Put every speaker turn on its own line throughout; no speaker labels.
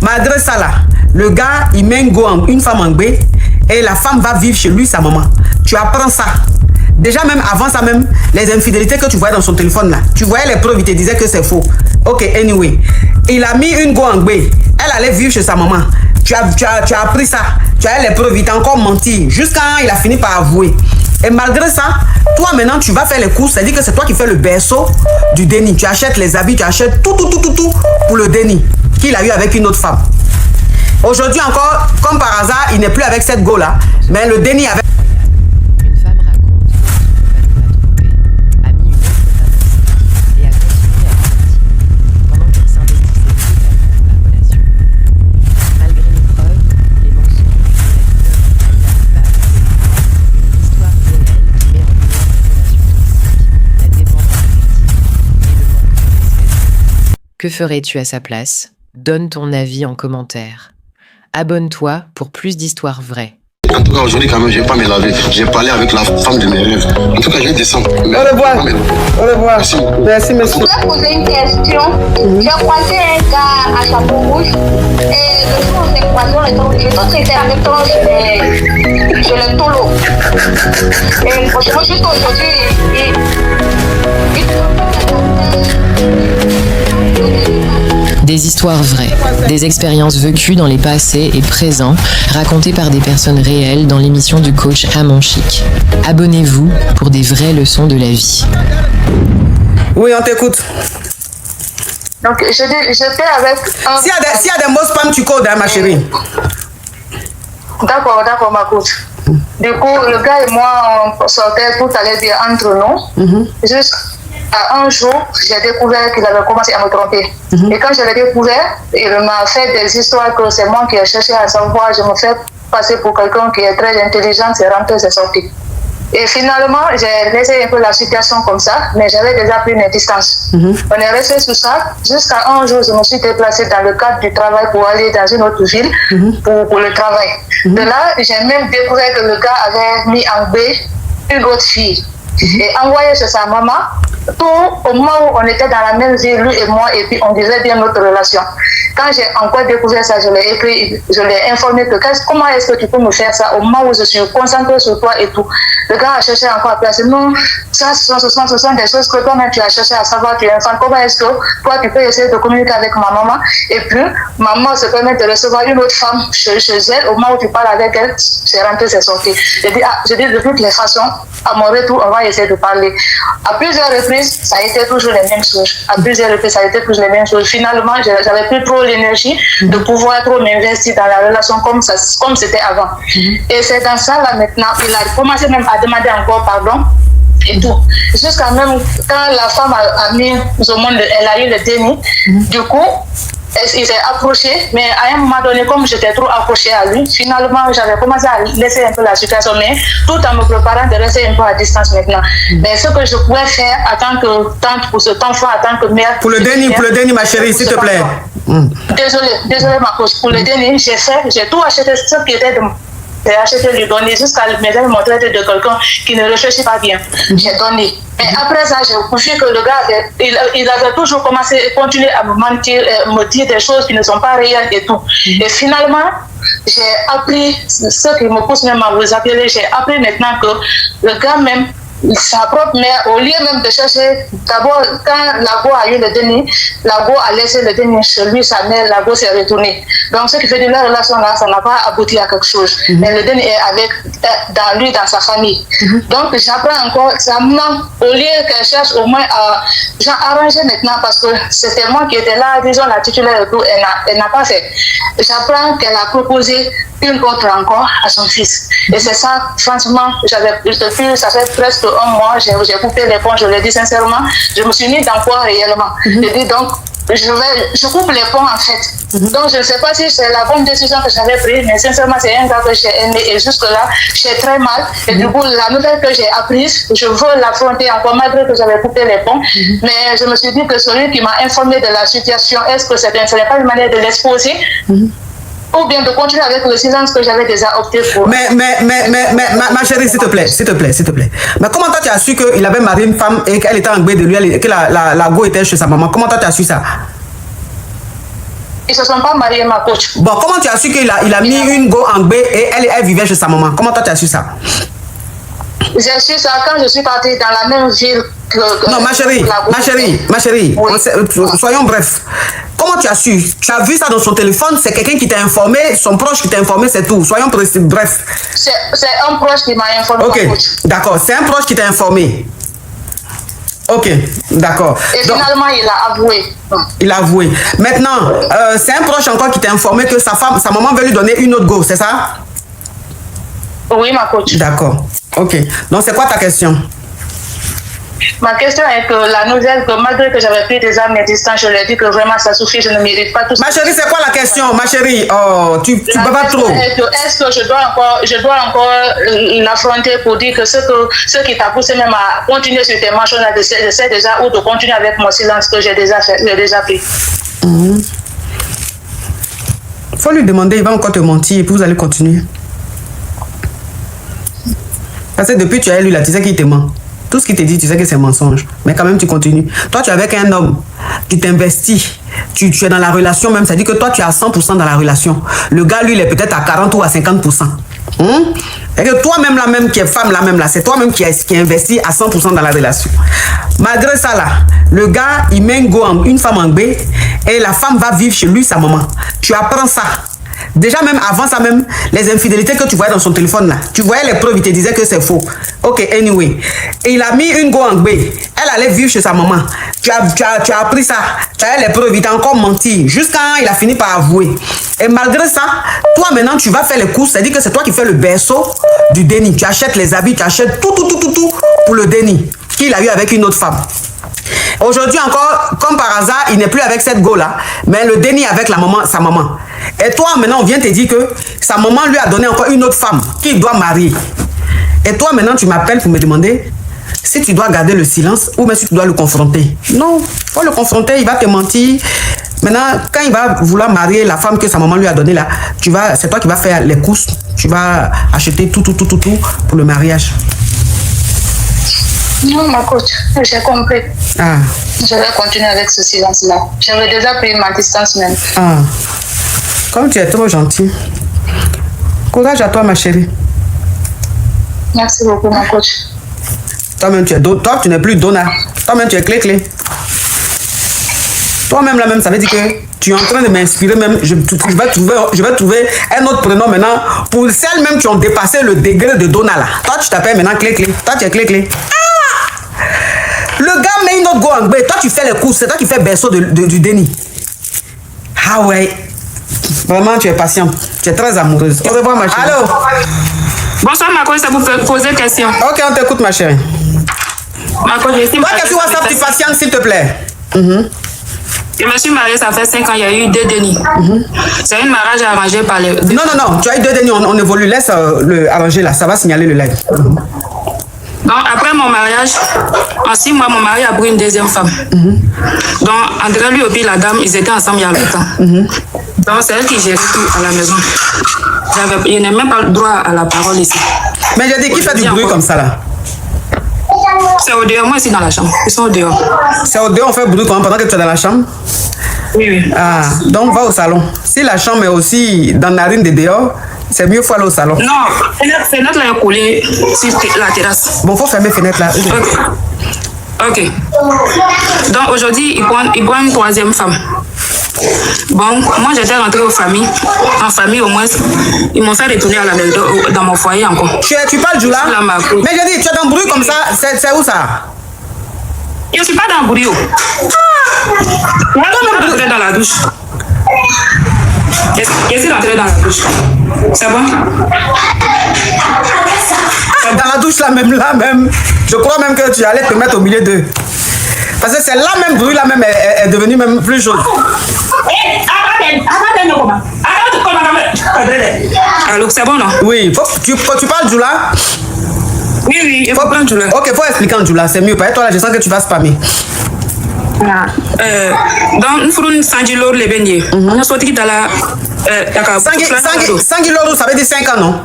Malgré ça là, le gars, il met une femme en B et la femme va vivre chez lui, sa maman. Tu apprends ça. Déjà même avant ça même, les infidélités que tu voyais dans son téléphone là, tu voyais les preuves, il te disait que c'est faux. Ok, anyway. Il a mis une go en B. Elle allait vivre chez sa maman. Tu as appris ça. Tu as les preuves, il t'a encore menti. Jusqu'à il a fini par avouer. Et malgré ça, toi maintenant tu vas faire les courses, c'est-à-dire que c'est toi qui fais le berceau du déni. Tu achètes les habits, tu achètes tout pour le déni qu'il a eu avec une autre femme. Aujourd'hui encore, comme par hasard, il n'est plus avec cette go là, mais le déni avec...
Une femme raconte que son compagnon l'a trompée, a mis une autre femme enceinte et a continué à mentir pendant qu'elle s'investissait totalement dans la relation. Malgré les preuves, les mensonges et la douleur, elle n'arrive pas à accepter une histoire réelle qui met en lumière la relation toxique, la dépendance affective et le manque de respect. Que ferais-tu à sa place? Donne ton avis en commentaire. Abonne-toi pour plus d'histoires vraies.
En tout cas, aujourd'hui, quand même, je ne vais pas me laver. J'ai parlé avec la femme de mes rêves. En tout cas, je vais descendre.
Au revoir. Au revoir.
Merci.
Merci, monsieur.
Je voulais poser une question. J'ai croisé un gars à chapeau rouge. Et le jour où on s'est croisé, l'autre était avec toi, je le tolo. Et franchement, juste aujourd'hui,
Des histoires vraies, des expériences vécues dans les passés et présents, racontées par des personnes réelles dans l'émission du coach Amon Chic. Abonnez-vous pour des vraies leçons de la vie.
Oui, on t'écoute.
donc j'étais avec un...
S'il y a des mots spam, tu codes, hein, ma chérie.
D'accord, ma coach. Du coup, le gars et moi, on sortait, tout allait bien entre nous. Jusqu'à un jour, j'ai découvert qu'il avait commencé à me tromper. Et quand je l'ai découvert, il m'a fait des histoires que c'est moi qui ai cherché à savoir. Je me fais passer pour quelqu'un qui est très intelligent, c'est rentré, c'est sorti. Et finalement, j'ai laissé un peu la situation comme ça, mais j'avais déjà pris mes distances. On est resté sur ça jusqu'à un jour, je me suis déplacée dans le cadre du travail pour aller dans une autre ville pour le travail. De là, j'ai même découvert que le gars avait mis en B une autre fille et envoyé chez sa maman. Tout au moment où on était dans la même ville, lui et moi, et puis on disait bien notre relation. Quand j'ai encore découvert ça, je l'ai écrit, je l'ai informé que comment est-ce que tu peux me faire ça au moment où je suis concentrée sur toi et tout. Le gars a cherché encore à placer. Non, ça, ce sont des choses que toi-même tu as cherché à savoir, tu es enfant. Comment est-ce que toi tu peux essayer de communiquer avec ma maman et puis maman se permet de recevoir une autre femme chez elle au moment où tu parles avec elle, c'est rentré, c'est sorti. Je dis de toutes les façons, à mon retour, on va essayer de parler. À plusieurs reprises, ça a été toujours les mêmes choses. À plusieurs reprises, ça a été toujours les mêmes choses. Finalement, j'avais plus trop l'énergie de pouvoir trop m'investir dans la relation comme c'était avant. Et c'est dans ça, là, maintenant, il a commencé même à demander encore pardon et tout. Jusqu'à même quand la femme a mis au monde, elle a eu le déni, du coup, il s'est approché, mais à un moment donné, comme j'étais trop accrochée à lui, finalement, j'avais commencé à laisser un peu la situation, mais tout en me préparant de rester un peu à distance maintenant. Mais ce que je pouvais faire en tant que tante pour cet enfant, en tant que mère...
Pour le déni, ma chérie, s'il te plaît.
Désolée, ma cause. Pour le déni, j'ai tout acheté, ce qui était de j'ai acheté, lui donner jusqu'à me montrer de quelqu'un qui ne réfléchit pas bien. J'ai donné. Mais après ça, j'ai vu que le gars, il avait toujours continué à me mentir, me dire des choses qui ne sont pas réelles et tout. Et finalement, j'ai appris, ce qui me pousse même à vous appeler, j'ai appris maintenant que le gars même, sa propre mère, au lieu même de chercher, d'abord, quand Lago a eu le déni, Lago a laissé le déni chez lui, sa mère, Lago s'est retournée. Donc, ce qui fait de la relation là, ça n'a pas abouti à quelque chose. Mais le déni est dans lui, dans sa famille. Donc, j'apprends encore, ça manque, au lieu qu'elle cherche au moins à arranger maintenant, parce que c'était moi qui étais là, disons, la titulaire et tout, elle n'a pas fait. J'apprends qu'elle a proposé une autre encore à son fils. Et c'est ça, franchement, ça fait presque un mois, j'ai coupé les ponts, je le dis sincèrement, je me suis mis dans quoi réellement. Je dis donc, je coupe les ponts en fait. Donc je ne sais pas si c'est la bonne décision que j'avais prise, mais sincèrement c'est un gars que j'ai aimé et jusque-là, j'ai très mal. Et du coup, la nouvelle que j'ai apprise, je veux l'affronter encore malgré que j'avais coupé les ponts. Mais je me suis dit que celui qui m'a informé de la situation, est-ce que ce n'est pas une manière de l'exposer ou bien de continuer avec le silence que j'avais déjà opté pour.
Mais ma chérie, s'il te plaît. Mais comment toi tu as su qu'il avait marié une femme et qu'elle était en B de lui, que la go était chez sa maman? Comment toi tu as su ça?
Ils se sont pas mariés, ma coach.
Bon, comment tu as su qu'il a mis une go en B et elle vivait chez sa maman? Comment toi tu as su ça?
J'ai su ça quand je suis partie dans la même ville que...
Non, ma chérie,
Oui.
soyons brefs. Comment tu as su? Tu as vu ça dans son téléphone? C'est quelqu'un qui t'a informé, son proche qui t'a informé, c'est tout. Soyons précis, bref.
C'est un proche qui m'a informé,
Ok,
ma coach.
d'accord, c'est un proche qui t'a informé. Ok, d'accord.
Et
Donc,
finalement, il a avoué.
il a avoué. Maintenant, c'est un proche encore qui t'a informé que sa maman veut lui donner une autre go, c'est ça?
Oui, ma coach.
D'accord, ok. Donc, c'est quoi ta question?
Ma question est que la nouvelle, que malgré que j'avais pris déjà mes distances, je lui ai dit que vraiment ça suffit, je ne mérite pas tout ça.
Ma chérie, c'est quoi la question? Ma chérie, oh, tu peux pas trop.
Est-ce que je dois encore l'affronter pour dire que ce qui t'a poussé même à continuer sur tes manches, j'essaie déjà, ou de continuer avec mon silence que j'ai déjà pris.
Faut lui demander, il va encore te mentir et puis vous allez continuer. Parce que depuis tu as lu là, tu sais qu'il te ment. Tout ce qu'il te dit, tu sais que c'est mensonge. Mais quand même, tu continues. Toi, tu es avec un homme, tu t'investis, tu es dans la relation même. Ça dit que toi, tu es à 100% dans la relation. Le gars, lui, il est peut-être à 40 ou à 50%. Et que toi-même, la même qui est femme, la même là, c'est toi-même qui investit à 100% dans la relation. Malgré ça, là, le gars, il met une femme en B et la femme va vivre chez lui, sa maman. Tu apprends ça. Déjà même avant ça même, les infidélités que tu voyais dans son téléphone là, tu voyais les preuves, il te disait que c'est faux. Ok, anyway. Et il a mis une go en B. Elle allait vivre chez sa maman. Tu as appris ça. Tu as les preuves, il t'a encore menti. Jusqu'à il a fini par avouer. Et malgré ça, toi maintenant tu vas faire les courses. C'est-à-dire que c'est toi qui fais le berceau du déni. Tu achètes les habits, tu achètes tout pour le déni qu'il a eu avec une autre femme. Aujourd'hui encore, comme par hasard, il n'est plus avec cette go-là, mais le déni avec sa maman. Et toi, maintenant, on vient te dire que sa maman lui a donné encore une autre femme qu'il doit marier. Et toi, maintenant, tu m'appelles pour me demander si tu dois garder le silence ou même si tu dois le confronter. Non, il faut le confronter, il va te mentir. Maintenant, quand il va vouloir marier la femme que sa maman lui a donnée là, c'est toi qui vas faire les courses. Tu vas acheter tout pour le mariage.
Non, ma coach, j'ai compris.
Ah.
Je vais continuer avec ce silence-là. J'avais déjà pris ma distance même.
Ah. Comme tu es trop gentil. Courage à toi, ma chérie.
Merci beaucoup, ma coach.
Toi-même, tu n'es plus Donna. Toi-même, tu es clé. Toi-même, là même, ça veut dire que tu es en train de m'inspirer même. Je vais trouver un autre prénom maintenant pour celles-mêmes qui ont dépassé le degré de Donna, là. Toi, tu t'appelles maintenant clé. Toi, tu es clé. Le gars met une autre go en B. Toi, tu fais les courses. C'est toi qui fais berceau du déni. Ah ouais. Vraiment, tu es patiente. Tu es très amoureuse. Au revoir, ma chérie. Allô?
Bonsoir, ma coach, ça vous peut poser question.
Ok, on t'écoute, ma chérie.
Ma coach, je suis
Toi, que tu vois ça, tu patientes, s'il te plaît.
Je me suis mariée, ça fait 5 ans, il y a eu 2 dénis. C'est un mariage arrangé par les deux.
Non, tu as eu 2 dénis, on évolue. Laisse le arranger là, ça va signaler le live.
Donc, après mon mariage, en 6 mois, mon mari a pris une deuxième femme. Donc, André, lui, et puis la dame, ils étaient ensemble il y a longtemps. Donc, c'est elle qui gérait tout à la maison. Je n'ai même pas le droit à la parole ici.
Mais j'ai dit, qui fait du bruit comme ça là?
C'est au dehors, moi ici dans la chambre. Ils sont au dehors.
C'est au dehors, on fait bruit pendant que tu es dans la chambre?
Oui.
Ah, donc va au salon. Si la chambre est aussi dans la narine de dehors, c'est mieux faut aller au salon.
Non, la fenêtre là est collée sur la terrasse.
Bon, faut fermer la fenêtre là.
Ok. Donc aujourd'hui, il prend une troisième femme. Bon, moi j'étais rentrée en famille au moins, ils m'ont fait retourner à la maison, dans mon foyer encore.
Tu parles du là? Mais j'ai dit, tu es dans le bruit comme ça, c'est où ça?
Je ne suis pas dans le bruit. Je suis rentrée dans la douche. Je suis rentrée dans la douche. C'est bon?
Dans la douche là même. Je crois même que tu allais te mettre au milieu d'eux. Parce que c'est là même bruit là même est devenu même plus chaud.
Allô, c'est bon non?
Oui, tu parles du là?
Oui, il faut prendre du là.
Ok, faut expliquer en du là, c'est mieux. Parce que toi là, je sens que tu vas spammer.
Donc, nous faisons 100 jours les beignets. On a sorti dans la.
100 kilos, ça veut dire 5 ans, non?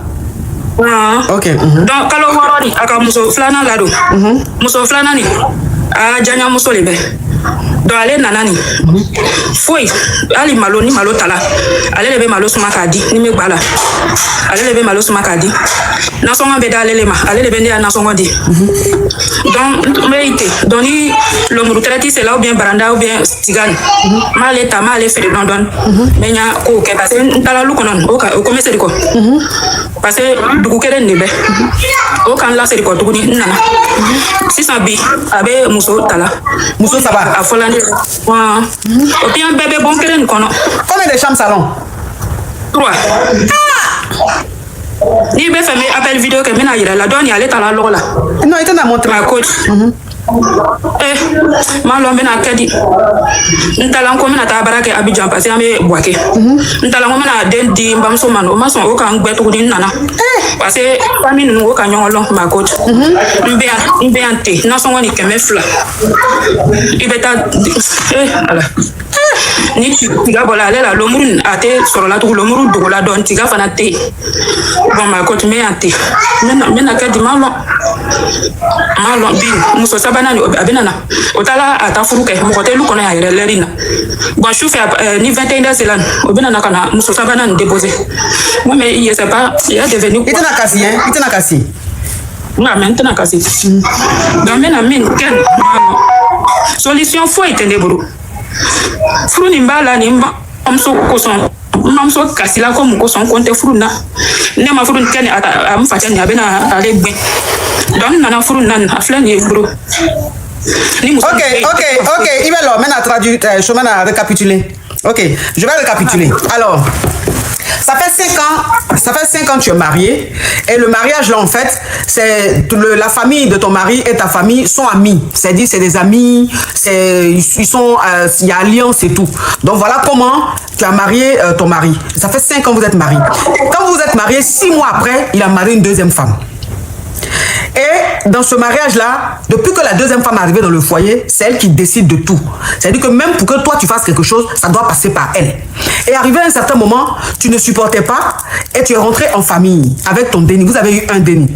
Ok.
Donc, quand on voit aka muso flana lado. Muso flana ni. Janya muso lebe. Donc, allez, nanani. Fouille. Allez, malo, ni malo tala. Allez, lever malo sur ma cadi. Ni me bala. Allez, lever malo sur ma cadi. Nasonga beda, allez, lema. Allez, lever à Nasonga di. Donc, mérité. Donc, le mouroutrati, c'est là ou bien baranda ou bien tigane. Malé, ta malé, fait de London. Mais il y a ok, parce que dans la loukonon, au commerce de quoi. Parce que du coup, qu'elle est nébé. Au can là, c'est de quoi, tout le monde. Si ça bi, avec Mousso, tala.
Mousso, ça va.
À Folande. Au bien, bébé, bon, qu'elle est
combien de chambres salon?
3. Ni be fait mes appels vidéo que mina yira la donne y aller à la lola.
Non, il t'a montré
ma coach. Ma lombe na kadi. Ntala ko mina ta barake Abidjan parce que ame boake. Ntala ko mina den di mbamso man o mason o kan gbetu din nana. Parce que famille nous o kan nyolo ma coach. Mbe ante na so woni keme fla. Ibeta ala. Ni tiga bola la lomurun ate soro la to lomuru do la don tiga fanate. Bon ma coach me ante. Mena kadi malo bi muso sabana abinana otala atafuruke mokote lu kono ya lerina bon chou fait ni 21 c'est là obinana kana muso sabana déposer moi mais il sait pas il a devenu
il était na kasi
non maintenant kasi donc mena min ken solution faut être bro furu ni mbala ni amso ko son mamso kasila ko mu ko son konte furu na ne ma furu ken ata am fatia ni abena ale gbe donc nana furu nan afla ni bro.
Ok, il va maintenant traduire, je vais récapituler. Ok, je vais récapituler. Alors, ça fait 5 ans que tu es marié. Et le mariage, là, en fait, c'est la famille de ton mari et ta famille sont amis. C'est-à-dire, c'est des amis, ils sont, il y a alliance et tout. Donc, voilà comment tu as marié ton mari. Ça fait 5 ans que vous êtes mariés. Quand vous êtes mariés, 6 mois après, il a marié une deuxième femme. Et dans ce mariage-là, depuis que la deuxième femme est arrivée dans le foyer, c'est elle qui décide de tout. C'est-à-dire que même pour que toi tu fasses quelque chose, ça doit passer par elle. Et arrivé à un certain moment, tu ne supportais pas et tu es rentré en famille avec ton déni. Vous avez eu un déni.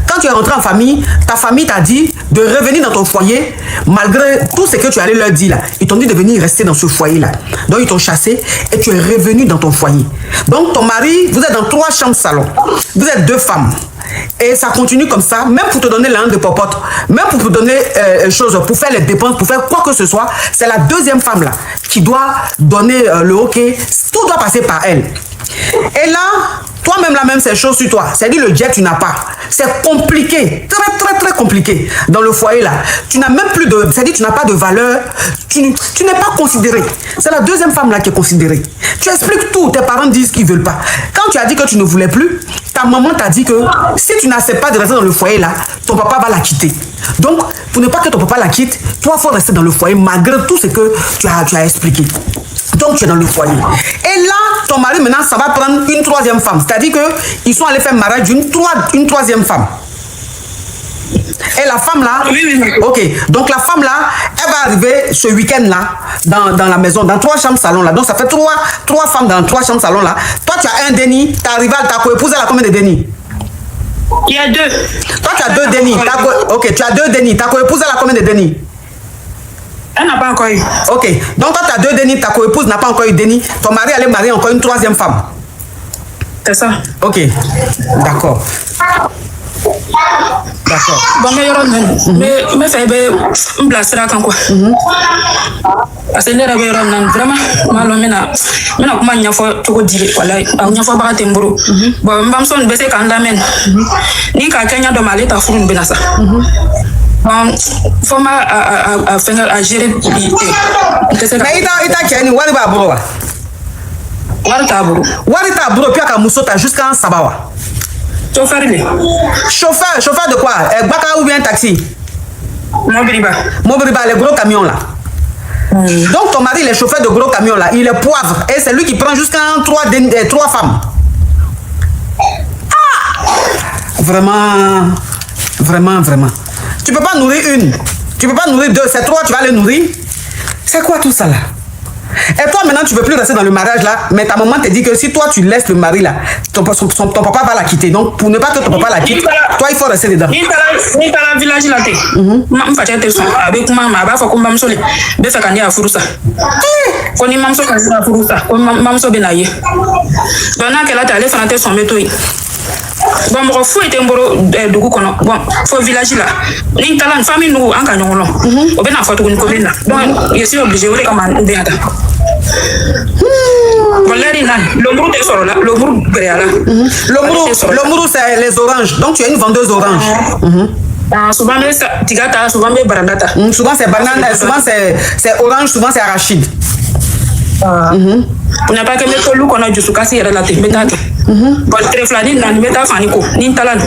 Quand tu es rentré en famille, ta famille t'a dit de revenir dans ton foyer malgré tout ce que tu allais leur dire là. Ils t'ont dit de venir rester dans ce foyer-là. Donc ils t'ont chassé et tu es revenu dans ton foyer. Donc ton mari, vous êtes dans 3 chambres salon. Vous êtes 2 femmes. Et ça continue comme ça, même pour te donner l'un de popote, même pour te donner chose, pour faire les dépenses, pour faire quoi que ce soit, c'est la deuxième femme là qui doit donner le ok, tout doit passer par elle. Et là, toi-même la même c'est chose sur toi, c'est-à-dire le jet tu n'as pas, c'est compliqué, très compliqué dans le foyer là, tu n'as même plus de, c'est-à-dire tu n'as pas de valeur, tu n'es pas considéré, c'est la deuxième femme là qui est considérée, tu expliques tout, tes parents disent qu'ils ne veulent pas, quand tu as dit que tu ne voulais plus, ta maman t'a dit que si tu n'acceptes pas de rester dans le foyer là, ton papa va la quitter. Donc, pour ne pas que ton papa la quitte, toi, il faut rester dans le foyer malgré tout ce que tu as expliqué. Donc, tu es dans le foyer. Et là, ton mari, maintenant, ça va prendre une 3e femme. C'est-à-dire qu'ils sont allés faire mariage d'une 3e femme. Et la femme là, oui. Ok, donc la femme là, elle va arriver ce week-end-là dans la maison, dans 3 chambres salon là. Donc ça fait 3 femmes dans 3 chambres salon là. Toi, tu as un déni, tu arrives à ta co-épouse, elle a combien de dénis?
Il y a 2.
Toi, tu as 2 dénis. Ok, tu as 2 dénis. Ta co-épouse, elle a combien de dénis?
Elle n'a pas encore eu.
Ok, donc toi, tu as 2 dénis, ta co-épouse n'a pas encore eu de dénis. Ton mari allait marier encore une 3e femme.
C'est ça.
Ok, d'accord. D'accord.
Bon, mais fait un blasera quand quoi. Parce que les rabais vraiment malo mena comment il y a fait tout dire voilà il y a fait pas tembro. Bon m'amson baisser quand la mène. Ni ka Kenya de malé ta furun benasa. Bon faut à faire à gérer.
Mais ita Kenya wari ba bro wa. Wari ta bro puis aka musota jusqu'à Sabawa. Chauffeur de quoi? Baka ou bien taxi?
Mobiliba,
les gros camions là. Donc ton mari, il est chauffeur de gros camions là. Il est poivre. Et c'est lui qui prend jusqu'à 3 femmes. Ah! Vraiment. Tu peux pas nourrir une. Tu peux pas nourrir 2. C'est 3, tu vas les nourrir. C'est quoi tout ça là? Et toi, maintenant, tu ne veux plus rester dans le mariage là, mais ta maman te dit que si toi, tu laisses le mari là, ton papa va la quitter. Donc, pour ne pas que ton papa la quitte, toi, il faut rester dedans.
Ni la village là, ma fatigue te son avec maman, ba fa ko mam sole, be fa kanya furusa. Ko ni mam so ka furusa, ko mam so benaye. Dona que là, tu allais faire son métaux. Bon, mon fou était un bon faut village là. Ni talent famille nous en cagnon. Au ben en photo une commune là. Donc je suis obligé de comment on bien. L'ombrou est sur là, l'ombrou là.
L'ombrou c'est les oranges. Donc tu es une vendeuse d'oranges.
Souvent c'est tigata, souvent c'est barandata.
Souvent c'est banane, souvent c'est orange, souvent c'est arachide.
On n'a pas que mettre le qu'on a du sucasi et la tête. Bon, très flanine, on met à Fanico, ni talent.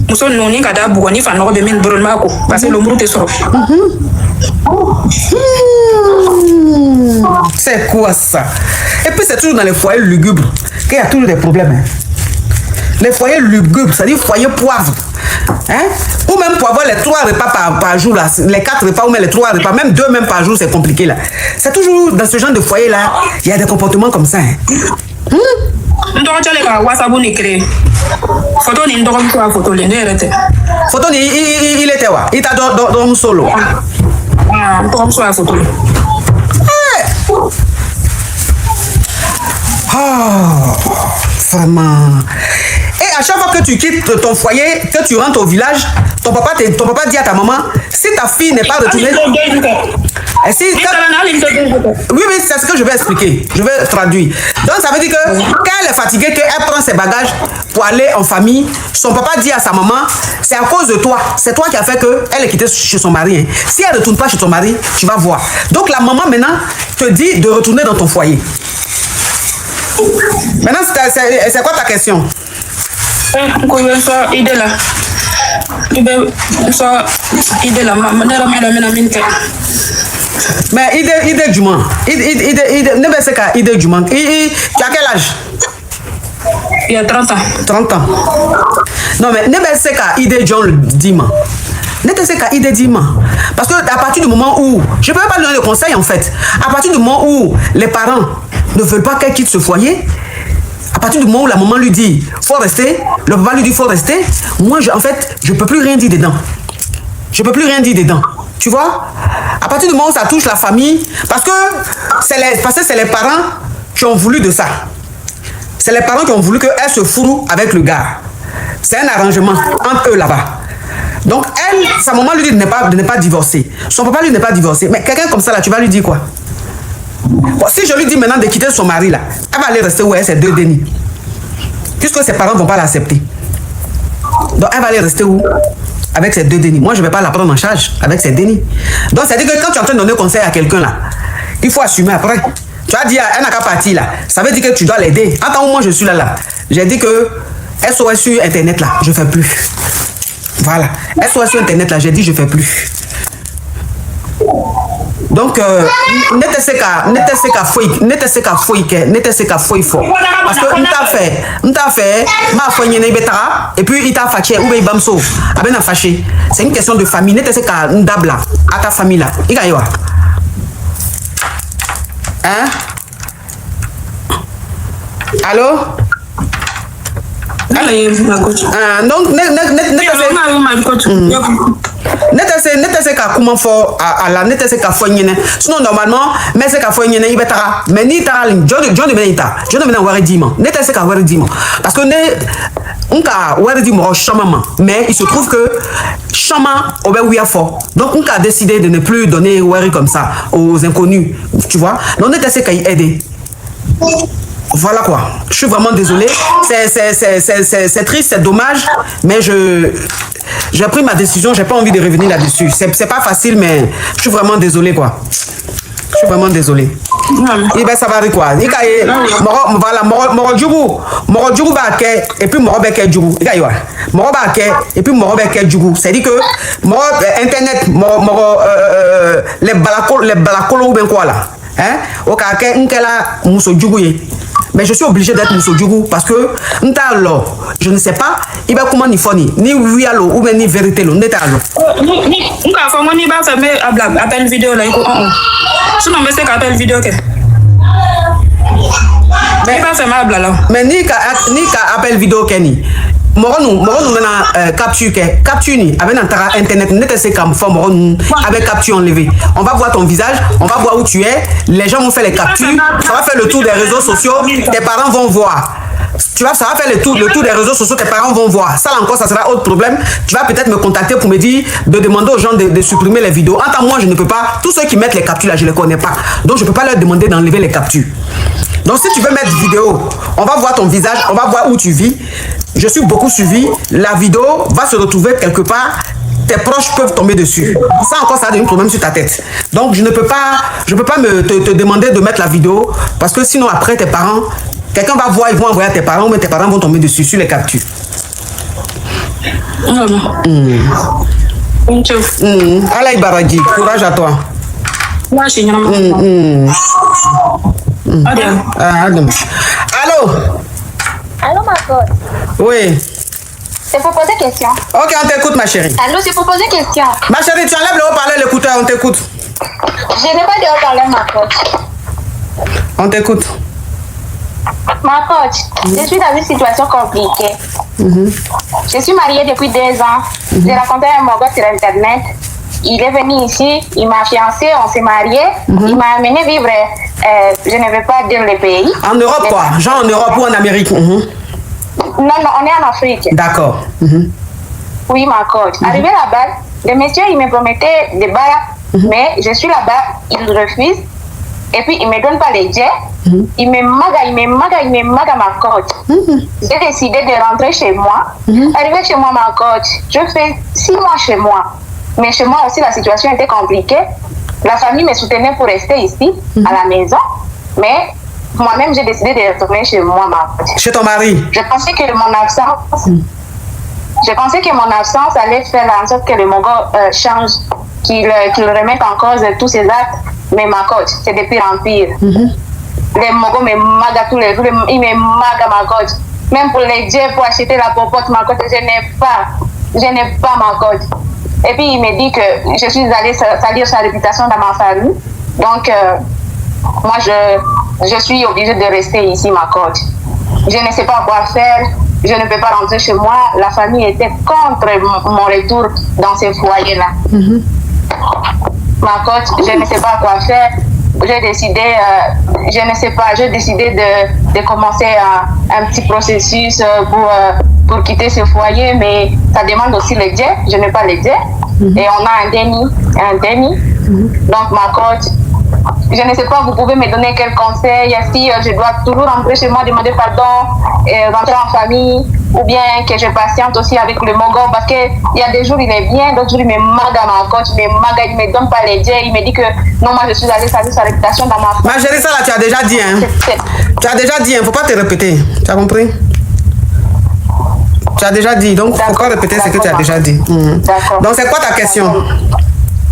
Nous sommes non ni kada bougoni, fan robe min brunmako, parce que l'ombrou est sur.
C'est quoi ça? Et puis c'est toujours dans les foyers lugubres qu'il y a toujours des problèmes. Hein? Les foyers lugubres, c'est-à-dire foyer poivre. Hein? Ou même pour avoir les 3 repas par jour, là, les 4 repas ou même les 3 repas, même 2 même par jour, c'est compliqué là. C'est toujours dans ce genre de foyer là, il y a des comportements comme ça. Hein?
Photo
il était où? Il t'a dormi solo.
Ah, pour sur la photo.
Oh, vraiment. Et à chaque fois que tu quittes ton foyer, que tu rentres au village, ton papa dit à ta maman, si ta fille n'est pas retournée... Et si, oui, c'est ce que je vais expliquer. Je vais traduire. Donc, ça veut dire que quand elle est fatiguée, qu'elle prend ses bagages pour aller en famille, son papa dit à sa maman, c'est à cause de toi. C'est toi qui as fait qu'elle est quittée chez son mari. Hein. Si elle ne retourne pas chez ton mari, tu vas voir. Donc, la maman, maintenant, te dit de retourner dans ton foyer. Maintenant, c'est quoi ta question? Mais idée du monde. Idée du monde. Tu as quel âge?
Il y a 30 ans.
30 ans. Non, mais ne sais qu'à idée John Dima. Ne sais qu'à idée Dima. Parce que à partir du moment où, je ne peux pas donner de conseil en fait, à partir du moment où les parents ne veulent pas qu'elle quitte ce foyer, à partir du moment où la maman lui dit faut rester, le papa lui dit faut rester, moi en fait je peux plus rien dire dedans. Je peux plus rien dire dedans. Tu vois? À partir du moment où ça touche la famille, parce que c'est les parents qui ont voulu de ça. C'est les parents qui ont voulu qu'elle se fourre avec le gars. C'est un arrangement entre eux là-bas. Donc elle, sa maman lui dit de ne pas divorcer. Son papa lui n'est pas divorcé. Mais quelqu'un comme ça là, tu vas lui dire quoi? Bon, si je lui dis maintenant de quitter son mari là, elle va aller rester où elle, c'est 2 dénis. Puisque ses parents ne vont pas l'accepter. Donc elle va aller rester où? Avec ses 2 dénis. Moi je ne vais pas la prendre en charge avec ses dénis. Donc c'est à dire que quand tu es en train de donner conseil à quelqu'un là, il faut assumer après. Tu as dit elle n'a qu'à partir là. Ça veut dire que tu dois l'aider. Attends, moi je suis là. J'ai dit que SOS sur internet là, je ne fais plus. Voilà. SOS sur internet là, j'ai dit je ne fais plus. Donc, n'était ce qu'à fouille fort. Parce que m't'a fait, ma foyenne betara, et puis il t'a fâché, ou bien bamso, a bien fâché. C'est une question de famille. N'était ce qu'à ndabla, à ta famille là. Il y a quoi? Hein? Allô? Donc, n'était qu'à comment fort à la n'était qu'à foyenne. Sinon, normalement, mais c'est qu'à foyenne, il betara. Mais ni ta ligne, John de Benita, John de Benita, voir dimanche. N'était qu'à voir dimanche. Parce que on a voir dimanche, chamama. Mais il se trouve que chama, au ben, oui, à fort. Donc, on a décidé de ne plus donner Wari comme ça aux inconnus. Tu vois? Donc, n'était qu'à y aider. Voilà quoi. Je suis vraiment désolé. C'est triste, c'est dommage, mais j'ai pris ma décision. J'ai pas envie de revenir là-dessus. C'est pas facile, mais je suis vraiment désolé quoi. Je suis vraiment désolé. Il va savoir quoi. Il voilà, moro djougou ba ke et puis moro ba ke djougou. Il va moro ba ke et puis moro ba ke djougou. C'est dit que moro internet moro les balakolo ou bien quoi là. Hein? Au cas que nkela muso djougou. Mais je suis obligé d'être Mousso Djougou parce que je ne sais pas, il va comment ni foni, ni oui allo ou bien ni vérité lo, n'est allo.
Ni va faire vidéo là, sinon mais c'est qu'appel vidéo que. Mais pas fermable alors.
Mais ni appel vidéo Kenny. Moron maintenant capture ni avec internet net c'est comme forme avec capture enlevée. On va voir ton visage, on va voir où tu es, les gens vont faire les captures, ça va faire le tour des réseaux sociaux, tes parents vont voir. Tu vois, ça va faire le tour des réseaux sociaux, tes parents vont voir. Ça encore, ça sera autre problème. Tu vas peut-être me contacter pour me dire, de demander aux gens de supprimer les vidéos. En tant que moi, je ne peux pas. Tous ceux qui mettent les captures là, je ne les connais pas. Donc, je ne peux pas leur demander d'enlever les captures. Donc, si tu veux mettre vidéo, on va voir ton visage, on va voir où tu vis. Je suis beaucoup suivi. La vidéo va se retrouver quelque part. Tes proches peuvent tomber dessus. Ça encore, ça a un problème sur ta tête. Donc, je ne peux pas te demander de mettre la vidéo parce que sinon, après, tes parents, quelqu'un va voir, ils vont envoyer à tes parents, mais tes parents vont tomber dessus sur les captures. Allez, Baradi, courage à toi.
Moi, je suis
Allô?
Allô, ma cote.
Oui.
C'est pour poser question.
Ok, on t'écoute, ma chérie.
Allô, c'est pour poser question.
Ma chérie, tu enlèves le haut-parleur, l'écouteur, on t'écoute.
Je n'ai pas de haut-parleur, ma cote.
On t'écoute.
Ma coach, je suis dans une situation compliquée. Je suis mariée depuis 2 ans. J'ai rencontré un Mogo sur Internet. Il est venu ici, il m'a fiancé, on s'est mariés. Il m'a amené vivre, je ne vais pas dire le pays.
En Europe, quoi? Genre en Europe ou en Amérique?
Non, on est en Afrique.
D'accord.
Oui, ma coach. Arrivé là-bas, le monsieur, il me promettait des bails, mais je suis là-bas, il refuse. Et puis, il ne me donne pas les jets. Il me maga ma coach. J'ai décidé de rentrer chez moi. Arrivé chez moi, ma coach, je fais 6 mois chez moi. Mais chez moi aussi, la situation était compliquée. La famille me soutenait pour rester ici, à la maison. Mais moi-même, j'ai décidé de retourner chez moi, ma coach.
Chez ton mari?
Je pensais que mon absence allait faire en sorte que le Mogo change, qu'il remette en cause tous ses actes. Mais ma coach, c'est de pire en pire. Les Mogo me maga tous les jours, ils me maga ma coach. Même pour les jets, pour acheter la popote, ma coach, je n'ai pas ma coach. Et puis il me dit que je suis allée salir sa réputation dans ma famille. Donc, moi, je suis obligée de rester ici, ma coach. Je ne sais pas quoi faire. Je ne peux pas rentrer chez moi. La famille était contre mon retour dans ce foyer-là. Ma coach, je ne sais pas quoi faire. J'ai décidé, de commencer un petit processus pour quitter ce foyer, mais ça demande aussi les jets. Je n'ai pas les jets. Et on a un déni. Donc, ma coach, je ne sais pas, vous pouvez me donner quel conseil? Si je dois toujours rentrer chez moi, demander pardon, rentrer en famille, ou bien que je patiente aussi avec le Mogo, parce qu'il y a des jours il est bien, d'autres jours il me maga ma coach, il ne me donne pas les jets, il me dit que non, moi je suis allée saluer sa réputation dans ma famille.
Ma chérie, ça là, tu as déjà dit, hein? Tu as déjà dit, il ne faut pas te répéter. Tu as compris? Tu as déjà dit, donc il ne faut pas répéter ce que tu as déjà dit.
D'accord.
Donc c'est quoi ta question?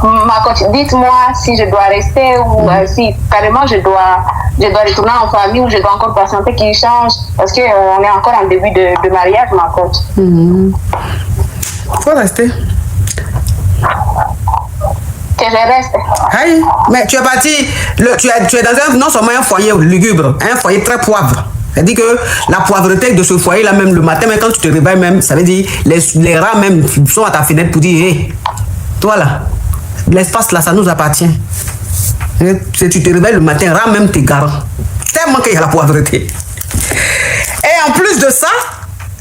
Ma coach, dites-moi si je dois rester ou si carrément je dois retourner en famille ou je dois encore patienter qu'il change parce qu'on est encore en début de mariage, ma coach.
Faut rester.
Que je reste.
Aïe, mais tu es parti, tu es dans non seulement un foyer lugubre, un foyer très poivre. C'est-à-dire que la poivreté de ce foyer-là, même le matin, même quand tu te réveilles, même, ça veut dire les rats même sont à ta fenêtre pour dire, hé, toi là, l'espace là, ça nous appartient. Si tu te réveilles le matin, rats même tes garants. Tellement qu'il y a la poivreté. Et en plus de ça,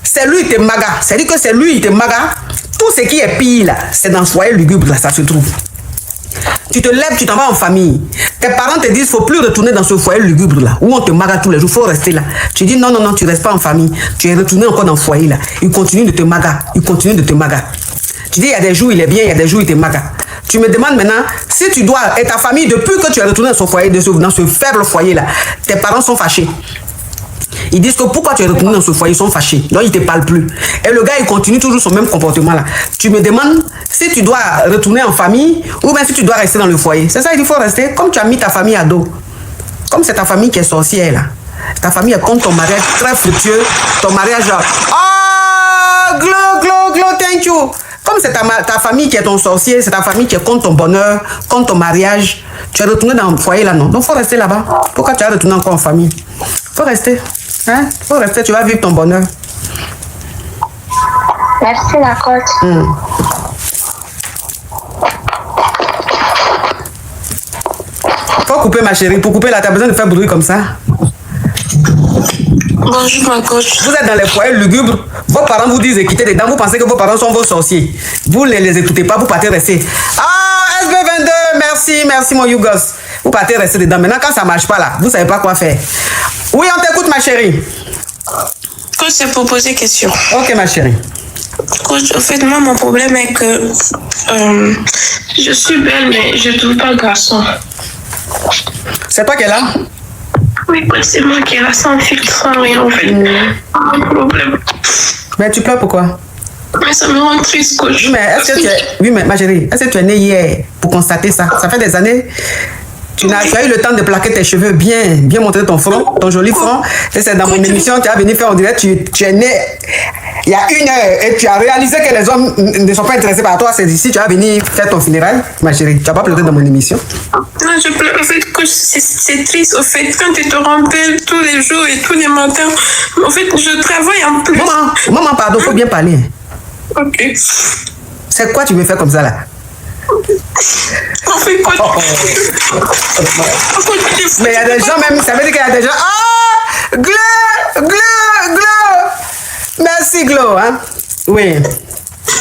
c'est lui qui te maga. C'est-à-dire que c'est lui qui te maga. Tout ce qui est pire là, c'est dans le foyer lugubre là, ça se trouve. Tu te lèves, tu t'en vas en famille. Tes parents te disent, faut plus retourner dans ce foyer lugubre là, où on te maga tous les jours, faut rester là. Tu dis non, non, non, tu restes pas en famille. Tu es retourné encore dans le foyer là. Il continue de te maga. Il continue de te maga. Tu dis, il y a des jours il est bien, il y a des jours il te maga. Tu me demandes maintenant, si tu dois, et ta famille, depuis que tu es retourné dans ce foyer, dans ce faible foyer là, tes parents sont fâchés. Ils disent que pourquoi tu es retourné dans ce foyer, ils sont fâchés. Donc ils ne te parlent plus. Et le gars, il continue toujours son même comportement là. Tu me demandes si tu dois retourner en famille ou bien si tu dois rester dans le foyer. C'est ça, il faut rester. Comme tu as mis ta famille à dos. Comme c'est ta famille qui est sorcière là. Ta famille est comme ton mariage très fructueux. Ton mariage là. Oh, glow, thank you. Comme c'est ta famille qui est ton sorcier, c'est ta famille qui est contre ton bonheur, contre ton mariage. Tu es retourné dans le foyer là, non. Donc il faut rester là-bas. Pourquoi tu es retourné encore en famille? Faut rester. Hein? Faut rester, tu vas vivre ton bonheur.
Merci, la coach.
Faut couper, ma chérie. Pour couper là, tu as besoin de faire bruit comme ça.
Bonjour ma coach.
Vous êtes dans les foyers lugubres, vos parents vous disent de quitter dedans, vous pensez que vos parents sont vos sorciers. Vous ne les écoutez pas, vous partez rester. Ah, SB22, merci mon Yougos. Vous partez rester dedans. Maintenant, quand ça ne marche pas là, vous ne savez pas quoi faire. Oui, on t'écoute, ma chérie.
Coach, c'est pour poser question.
Ok, ma chérie.
Coach, en fait, moi, mon problème est que je suis belle, mais je ne trouve pas garçon.
C'est toi qui es là?
Oui, coach, c'est moi qui est là sans filtre, sans rien, en fait. Un problème.
Mais tu pleures pourquoi?
Mais ça me rend triste, coach.
Mais est-ce que tu es... Oui, mais ma chérie, est-ce que tu es née hier pour constater ça? Ça fait des années. Tu as eu le temps de plaquer tes cheveux bien montrer ton front, ton joli front. Et c'est dans mon émission, tu as venu faire, on dirait tu es né il y a 1 heure et tu as réalisé que les hommes ne sont pas intéressés par toi. C'est ici, tu as venu faire ton funérail, ma chérie. Tu n'as pas pleuré dans mon émission.
Non, je pleure. En fait, coach, c'est triste. Au fait, quand tu te rappelles tous les jours et tous les matins, en fait, je travaille en plus.
Maman, pardon, faut bien parler.
Ok.
C'est quoi tu veux faire comme ça là?
En fait, coach.
Mais il y a des gens même, ça veut dire qu'il y a des gens. Ah! Glow! Merci, Glow, hein? Oui.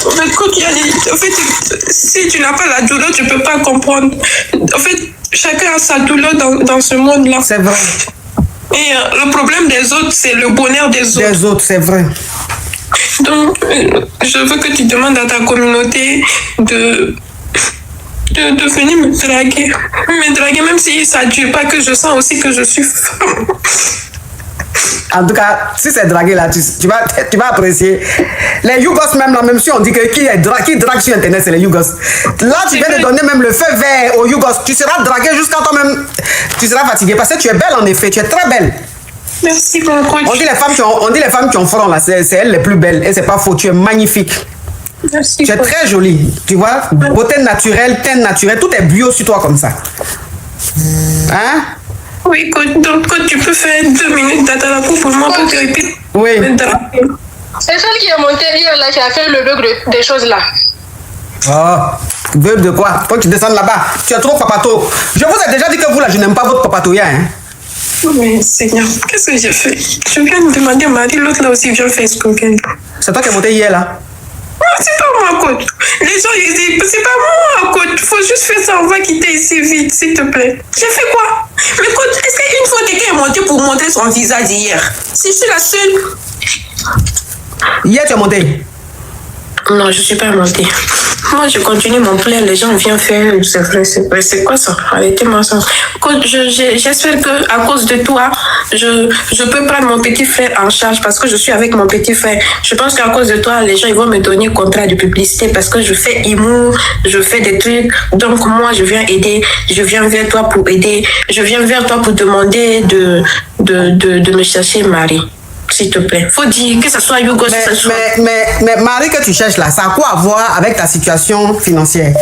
En fait, coach, en fait, si tu n'as pas la douleur, tu ne peux pas comprendre. En fait, chacun a sa douleur dans ce monde-là.
C'est vrai.
Et le problème des autres, c'est le bonheur des autres.
Des autres, c'est vrai.
Donc, je veux que tu demandes à ta communauté de venir me draguer. Me draguer, même si ça ne dure pas, que je sens aussi que je suis femme.
En tout cas, si c'est dragué là, tu vas apprécier. Les Yougos même là, même si on dit que qui drague sur internet, c'est les Yougos. Là, tu viens de donner même le feu vert aux Yougos. Tu seras dragué jusqu'à toi-même. Tu seras fatigué parce que tu es belle en effet, tu es très belle.
Merci, mon coach.
On dit les femmes qui ont front là, c'est elles les plus belles. Et c'est pas faux, tu es magnifique.
Merci.
Tu es très jolie, tu vois. Beauté naturelle, teint naturel, tout est bio sur toi comme ça. Hein?
Oui, coach. Donc, coach, tu peux faire 2 minutes d'attente pour moi pour te répéter.
Oui.
C'est celle qui est montée hier là, qui a fait le bug des choses là.
Oh, bug de quoi? Faut que tu descendes là-bas. Tu es trop papato. Je vous ai déjà dit que vous là, je n'aime pas votre papatoya, hein?
Mais Seigneur, qu'est-ce que j'ai fait? Je viens de demander à Marie, l'autre là aussi vient faire ce coquin.
C'est toi qui es monté hier là?
Non, c'est pas moi, coach. Les gens, ils disent, c'est pas moi, coach. Faut juste faire ça, on va quitter ici vite, s'il te plaît. J'ai fait quoi? Mais coach, est-ce qu'une fois quelqu'un est monté pour montrer son visage hier? Si je suis la seule.
Hier, tu es monté?
Non, je suis pas montée. Moi, je continue mon plan, les gens viennent faire, c'est vrai, c'est quoi ça? Arrêtez-moi ça. Coach, j'espère que à cause de toi, je peux prendre mon petit frère en charge parce que je suis avec mon petit frère. Je pense qu'à cause de toi, les gens ils vont me donner contrat de publicité parce que je fais humour, je fais des trucs. Donc moi, je viens aider, je viens vers toi pour aider, je viens vers toi pour demander de me chercher Marie. S'il te plaît. Faut dire que ce soit Yougos.
Mais Marie que tu cherches là, ça a quoi à voir avec ta situation financière?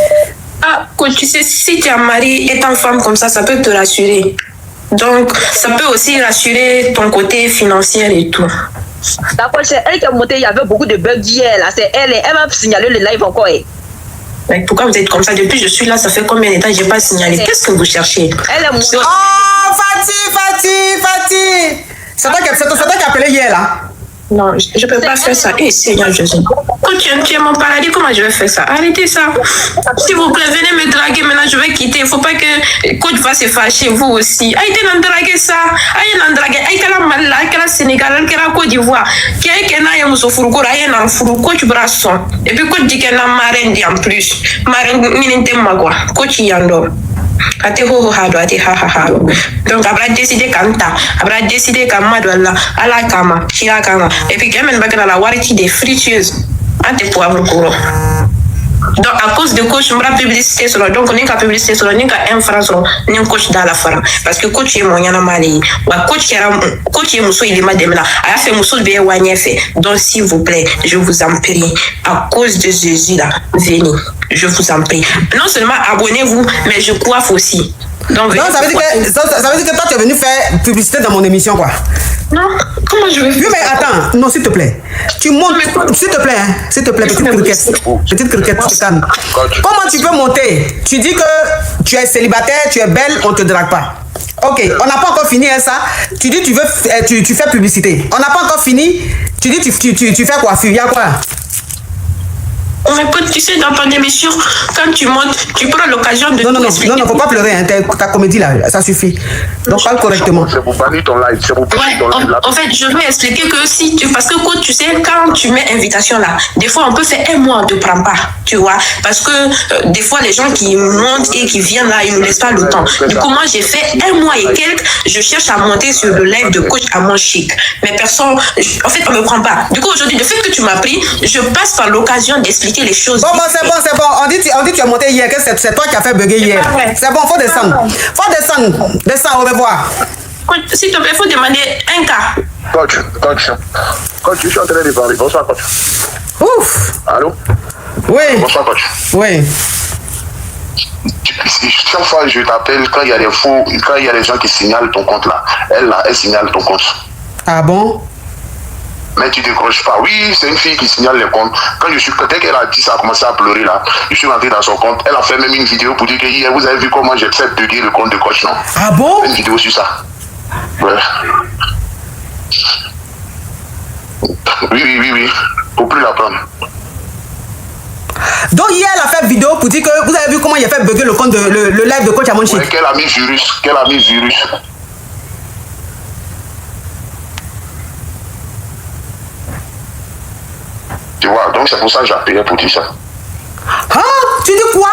Ah, coach, tu sais, si tu es marié étant femme comme ça peut te rassurer. Donc, ça peut aussi rassurer ton côté financier et tout.
D'accord, c'est elle qui a monté, il y avait beaucoup de bugs hier là. C'est elle m'a signalé le live encore.
Mais pourquoi vous êtes comme ça? Depuis que je suis là, ça fait combien de temps que je n'ai pas signalé? Qu'est-ce que vous cherchez?
Elle est montée.
Oh, Fatih! C'est toi qui as appelé hier là?
Non, je ne peux pas faire ça. Eh, Seigneur Jésus. Quand tu es mon paradis, comment je vais faire ça? Arrêtez ça. S'il vous plaît, venez me draguer. Maintenant, je vais quitter. Il ne faut pas que coach va se fâcher, vous aussi. Aïe, t'es draguer ça. Aïe, draguer. Aïe, t'es la Mali, aïe, t'es la Sénégal, aïe, t'es la Côte d'Ivoire. Qui est qu'elle n'a pas de aïe, n'a pas coach brasson. Et puis, coach dit qu'elle n'a marraine en plus. Marraine, minente magua. Coach y en a. Ate ho hado ate ha ha ha. Donc abra décider kanta, abra décider kama dola ala kama, chira kama. Et puis quand même bakana la wariti des friteuses. Ante poivre koro. Donc à cause de coach m'ra publicité sur donc on est qu'à publicité sur on est qu'à France on est coach dans la fara parce que coach est mon yana mali. Wa coach est muso il est madame là. A fait muso be wanye fait. Donc s'il vous plaît, je vous en prie à cause de Jésus là, venez.
je vous en prie. Non seulement abonnez-vous, mais je coiffe aussi. Donc,
ça veut dire que toi, tu es venu faire publicité dans mon émission, quoi.
Non, comment je vais faire?
Oui, mais attends, non, s'il te plaît. Tu montes, s'il te plaît, petite criquette. Petite criquette, tu te calmes. Comment tu peux monter? Tu dis que tu es célibataire, tu es belle, on ne te drague pas. Ok, on n'a pas encore fini hein, ça. Tu dis tu fais publicité. On n'a pas encore fini. Tu dis tu fais coiffure. Il y a quoi?
Mais tu sais, dans ton émission, quand tu montes, tu prends l'occasion de...
Non, faut pas pleurer, hein, ta comédie là, ça suffit. Donc parle correctement.
C'est pour bannir ton live, c'est pour bannir ton live là.
En fait, je veux expliquer que si tu... Parce que tu sais, quand tu mets invitation là, des fois on peut faire un mois, on ne te prend pas, tu vois. Parce que des fois, les gens qui montent et qui viennent là, ils ne laissent pas le temps. Du coup, moi, j'ai fait un mois et quelques, je cherche à monter sur le live de coach Amon Chic. Mais personne... En fait, on ne me prend pas. Du coup, aujourd'hui, le fait que tu m'as pris, je passe par l'occasion d'expliquer les choses.
Bon, c'est bon. On dit tu es monté hier, que c'est toi qui as fait bugger hier. C'est bon, faut descendre. Descends, au revoir.
S'il te plaît, il faut demander un cas.
Coach, je suis en train de parler. Bonsoir, coach.
Ouf.
Allô?
Oui.
Bonsoir, coach.
Oui.
Chaque fois, je t'appelle quand il y a des gens qui signalent ton compte là. Elle signale ton compte.
Ah bon?
Mais tu décroches pas. Oui, c'est une fille qui signale les comptes. Dès qu'elle a dit ça, a commencé à pleurer là, je suis rentré dans son compte. Elle a fait même une vidéo pour dire que hier, vous avez vu comment j'ai fait bugger le compte de coach, non?
Ah bon?
Une vidéo sur ça. Ouais. Oui. Pour plus la prendre.
Donc hier, elle a fait vidéo pour dire que vous avez vu comment il a fait bugger le compte le live de coach Amon Chic.
Ouais, qu'elle a mis virus. Tu vois, donc c'est pour ça que j'ai appelé pour dire ça.
Ah, tu dis quoi?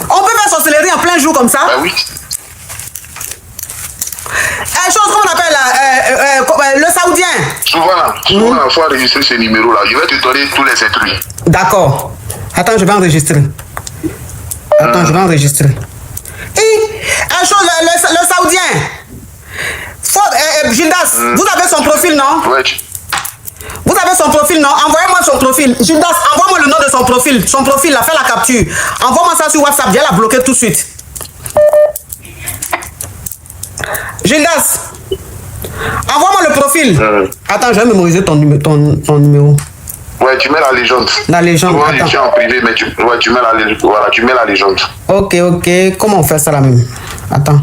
On peut faire sorcellerie en plein jour comme ça?
Ben oui.
Chose qu'on appelle le saoudien.
Souvent, il faut enregistrer ce numéro-là. Je vais te donner tous les intrus.
D'accord. Attends, je vais enregistrer. Et, le saoudien. Gildas, vous avez son profil, non?
Ouais.
Vous avez son profil, non? Envoyez-moi son profil. Gildas, envoie-moi le nom de son profil. Son profil, là, fais la capture. Envoie-moi ça sur WhatsApp. Viens la bloquer tout de suite. Gildas, envoie-moi le profil. Attends, je vais mémoriser ton numéro.
Ouais, tu mets la légende.
La légende.
Ouais, je suis en privé, mais tu mets la légende. Voilà, tu mets la légende.
Ok. Comment on fait ça là même? Attends.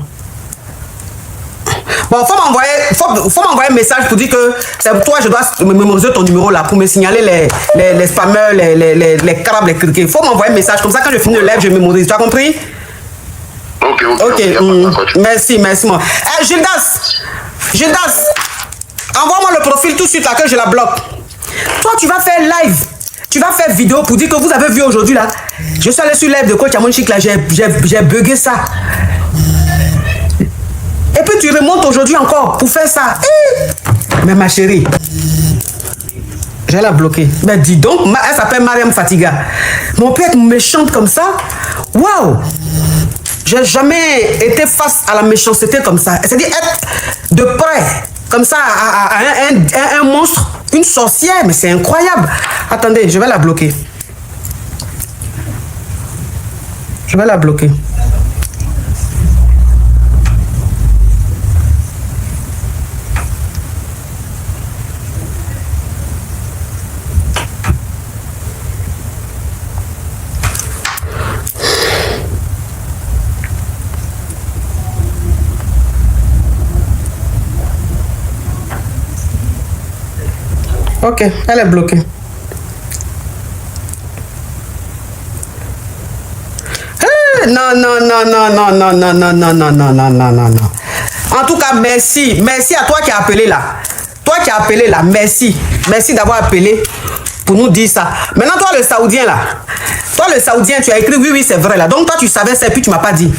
Bon, faut m'envoyer un message pour dire que c'est toi, je dois mémoriser ton numéro là pour me signaler les spammers, les crabes, les criquets. Faut m'envoyer un message, comme ça quand je finis le live, je mémorise. Tu as compris? Ok. Merci moi. Gildas, envoie-moi le profil tout de suite là que je la bloque. Toi, tu vas faire live. Tu vas faire vidéo pour dire que vous avez vu aujourd'hui là. Je suis allé sur live de coach Amon Chic là, j'ai bugué ça. Et puis tu remontes aujourd'hui encore pour faire ça. Mais ma chérie, je vais la bloquer. Mais dis donc, elle s'appelle Mariam Fatiga. Mon peut être méchante comme ça. Waouh! J'ai jamais été face à la méchanceté comme ça. C'est-à-dire être de près, comme ça, à un monstre, une sorcière. Mais c'est incroyable. Attendez, je vais la bloquer. Ok, elle est bloquée. Non. En tout cas, merci à toi qui as appelé là. Merci d'avoir appelé pour nous dire ça. Maintenant, toi le Saoudien, tu as écrit oui, c'est vrai là. Donc toi, tu savais ça et puis tu m'as pas dit.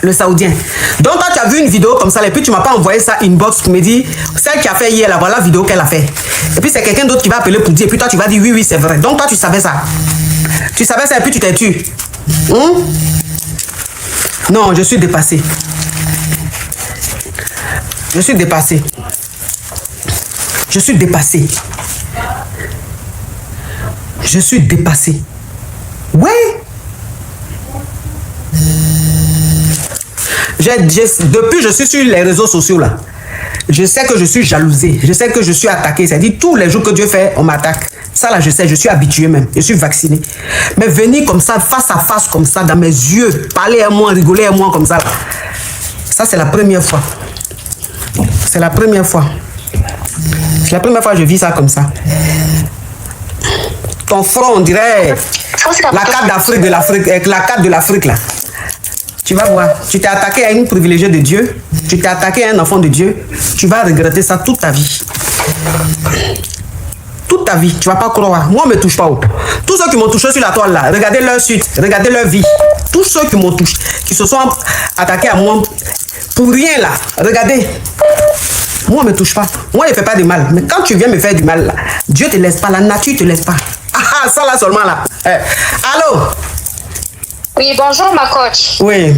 Le Saoudien. Donc toi, tu as vu une vidéo comme ça et puis tu m'as pas envoyé ça inbox pour me dire celle qui a fait hier là, voilà la vidéo qu'elle a fait. Et puis c'est quelqu'un d'autre qui va appeler pour dire et puis toi, tu vas dire oui, c'est vrai. Donc toi, tu savais ça. Et puis tu t'es tué. Non, je suis dépassé. Ouais. Depuis je suis sur les réseaux sociaux là, je sais que je suis jalousée, je sais que je suis attaquée. C'est-à-dire tous les jours que Dieu fait, on m'attaque. Ça là, je sais, je suis habituée même, je suis vaccinée. Mais venir comme ça, face à face comme ça, dans mes yeux, parler à moi, rigoler à moi comme ça, là, ça c'est la première fois. C'est la première fois. C'est la première fois que je vis ça comme ça. Ton front, on dirait la carte d'Afrique de l'Afrique, la carte de l'Afrique là. Tu vas voir, tu t'es attaqué à une privilégiée de Dieu, tu t'es attaqué à un enfant de Dieu, tu vas regretter ça toute ta vie. Toute ta vie, tu vas pas croire. Moi, on me touche pas. Tous ceux qui m'ont touché sur la toile là, regardez leur suite, regardez leur vie. Tous ceux qui m'ont touché, qui se sont attaqués à moi pour rien là, regardez. Moi, on me touche pas. Moi, je ne fais pas de mal. Mais quand tu viens me faire du mal là, Dieu te laisse pas, la nature te laisse pas. Ah, ça là seulement là. Allô?
Oui, bonjour ma coach.
Oui.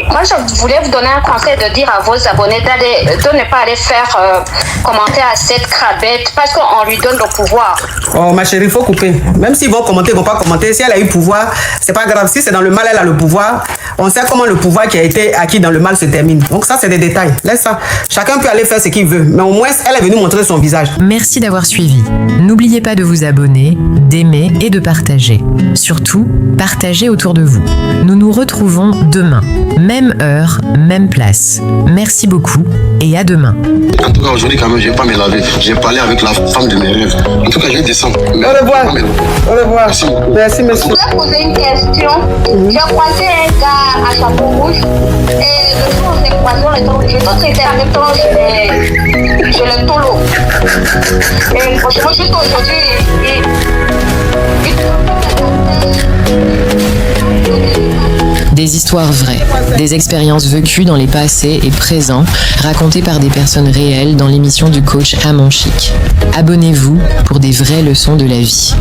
Moi, je voulais vous donner un conseil de dire à vos abonnés de ne pas aller faire commenter à cette crabette parce qu'on lui donne le pouvoir.
Oh, ma chérie, il faut couper. Même s'ils vont commenter, ils ne vont pas commenter. Si elle a eu pouvoir, c'est pas grave. Si c'est dans le mal, elle a le pouvoir. On sait comment le pouvoir qui a été acquis dans le mal se termine. Donc ça, c'est des détails. Laisse ça. Chacun peut aller faire ce qu'il veut. Mais au moins, elle est venue montrer son visage.
Merci d'avoir suivi. N'oubliez pas de vous abonner, d'aimer et de partager. Surtout, partagez autour de vous. Nous nous retrouvons demain. Même heure, même place. Merci beaucoup et à demain.
En tout cas, aujourd'hui, quand même, je ne vais pas me laver. J'ai parlé avec la femme de mes rêves. En tout cas, je vais descendre.
Au revoir. Au revoir.
Merci.
Merci, monsieur.
Je voulais poser une question. J'ai croisé un gars à chapeau rouge et le jour où j'ai croisé le taureau, j'ai tout traité en même temps, je le taureau. Et franchement, juste aujourd'hui,
Des histoires vraies, des expériences vécues dans les passés et présents, racontées par des personnes réelles dans l'émission du coach Amon Chic. Abonnez-vous pour des vraies leçons de la vie.